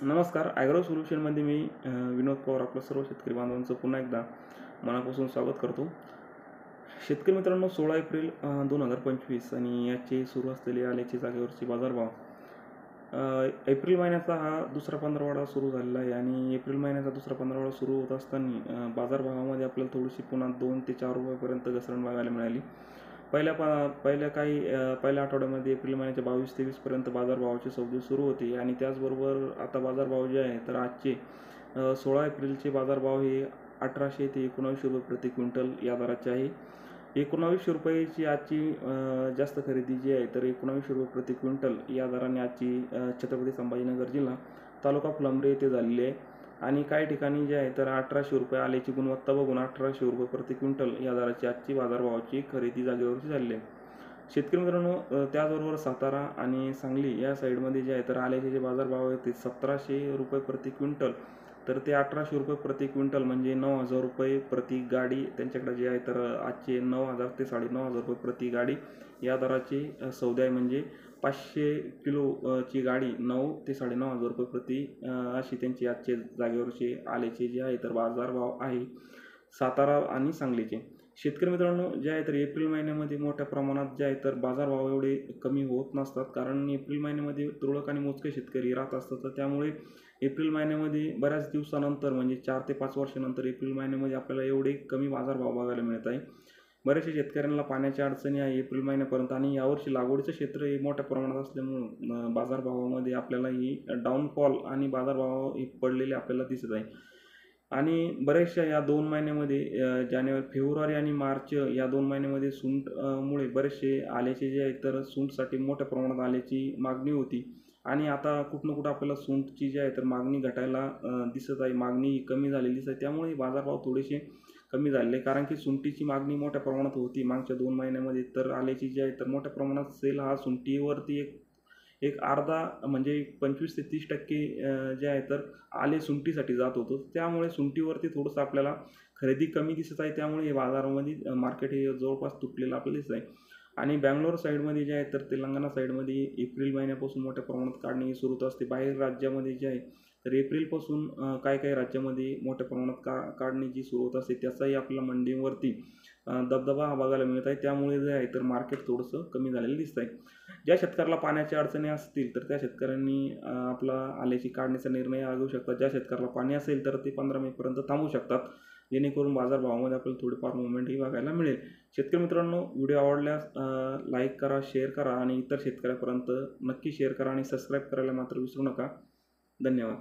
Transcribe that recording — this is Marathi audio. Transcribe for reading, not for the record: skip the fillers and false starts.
नमस्कार. ॲग्रो सोल्युशनमध्ये मी विनोद पवार आपलं सर्व शेतकरी बांधवांचं पुन्हा एकदा मनापासून स्वागत करतो. शेतकरी मित्रांनो, 16 एप्रिल 2025 आणि याची सुरू असलेली आल्याची जागेवरची बाजारभाव. एप्रिल महिन्याचा हा दुसरा पंधरवडा सुरू झालेला आहे आणि एप्रिल महिन्याचा दुसरा पंधरवडा सुरू होत असताना बाजारभावामध्ये आपल्याला थोडीशी पुन्हा 2 ते 4 रुपयापर्यंत घसरण बघायला मिळाली. पहिल्या आठवड्यामध्ये एप्रिल महिन्याच्या 22 ते 20पर्यंत बाजारभावाचे सौदे सुरू होते आणि त्याचबरोबर आता बाजारभाव जे आहे तर आजचे 16 एप्रिलचे बाजारभाव हे 1800 ते 1900 रुपये प्रति क्विंटल या दराचे आहे. 1900 रुपयाची आजची जास्त खरेदी जी आहे तर 1900 रुपये प्रति क्विंटल या दराने आजची छत्रपती संभाजीनगर जिल्हा तालुका फुलंब्री येथे झालेली आहे. आणि काही ठिकाणी जे आहे तर 1800 रुपये आल्याची गुणवत्ता बघून 1800 रुपये प्रति क्विंटल या दराची आजची बाजारभावाची खरेदी जागेवरची झालेली आहे. शेतकरी मित्रांनो, त्याचबरोबर सातारा आणि सांगली या साईडमध्ये जे आहे तर आल्याचे जे बाजारभाव आहेत ते 1700 रुपये प्रति क्विंटल तर ते 1800 रुपये प्रति क्विंटल म्हणजे 9000 रुपये प्रति गाडी त्यांच्याकडे जे आहे तर आजचे 9000 ते 9500 रुपये प्रति गाडी या दराची सौदे आहे. म्हणजे 500 किलोची गाडी 9 ते 9500 रुपये प्रति अशी त्यांची आजचे जागेवरचे आल्याचे जे आहे तर बाजारभाव आहे सातारा आणि सांगलीचे. शेतकरी मित्रांनो, जे आहे तर एप्रिल महिन्यामध्ये मोठ्या प्रमाणात जे आहे तर बाजारभाव एवढे कमी होत नसतात, कारण एप्रिल महिन्यामध्ये तुरळक आणि मोजके शेतकरी राहत असतात. तर त्यामुळे एप्रिल महिन्यामध्ये बऱ्याच दिवसानंतर म्हणजे 4 ते 5 वर्षानंतर एप्रिल महिन्यामध्ये आपल्याला एवढे कमी बाजारभाव बघायला मिळत आहे. बऱ्याचशा शेतकऱ्यांना पाण्याच्या अडचणी आहे एप्रिल महिन्यापर्यंत आणि यावर्षी लागवडीचं क्षेत्र हे मोठ्या प्रमाणात असल्यामुळं बाजारभावामध्ये आपल्याला ही डाऊनफॉल आणि बाजारभाव हे पडलेले आपल्याला दिसत आहे. आणि बऱ्याचशा या 2 महिन्यामध्ये फेब्रुवारी आणि मार्च या 2 महिन्यामध्ये मुळे बरेचसे आल्याचे जे आहेत तर सूंठसाठी मोठ्या प्रमाणात आल्याची मागणी होती आणि आता कुठं कुठं आपल्याला सूंठची जी आहे तर मागणी घटायला दिसत आहे, मागणी कमी झालेली दिसत आहे. त्यामुळे बाजारभाव थोडेसे कमी झालेले, कारण की सुंठीची मागणी मोठ्या प्रमाणात होती मागच्या 2 महिन्यामध्ये. तर आल्याची जी आहे तर मोठ्या प्रमाणात सेल हा सुंठीवरती एक अर्धा म्हणजे 25 ते 30% जे आहे तर आले सुंठीसाठी जात होतं. त्यामुळे सुंठीवरती थोडंसं आपल्याला खरेदी कमी दिसत आहे. त्यामुळे हे बाजारामध्ये मार्केट हे जवळपास तुटलेलं आपल्याला दिसत आहे. आणि बँगलोर साईडमध्ये जे आहे तर तेलंगणा साईडमध्ये एप्रिल महिन्यापासून मोठ्या प्रमाणात काढणी सुरू होत असते. बाहेर राज्यामध्ये जे आहे तर एप्रिलपासून काही राज्यामध्ये मोठ्या प्रमाणात काढणी जी सुरू होत असते त्याचाही आपल्याला मंडीवरती दबदबा हा बघायला मिळत आहे. त्यामुळे जे आहे तर मार्केट थोडंसं कमी झालेलं दिसत आहे. ज्या शेतकऱ्याला पाण्याच्या अडचणी असतील तर त्या शेतकऱ्यांनी आपला आल्याची काढणीचा निर्णय घेऊ शकतात. ज्या शेतकऱ्याला पाणी असेल तर ते 15 मेपर्यंत थांबू शकतात, जेणेकरून बाजारभावामध्ये आपल्याला थोडीफार मुवमेंटही बघायला मिळेल. शेतकरी मित्रांनो, व्हिडिओ आवडल्यास लाईक करा, शेअर करा आणि इतर शेतकऱ्यापर्यंत नक्की शेअर करा आणि सबस्क्राईब करायला मात्र विसरू नका. धन्यवाद.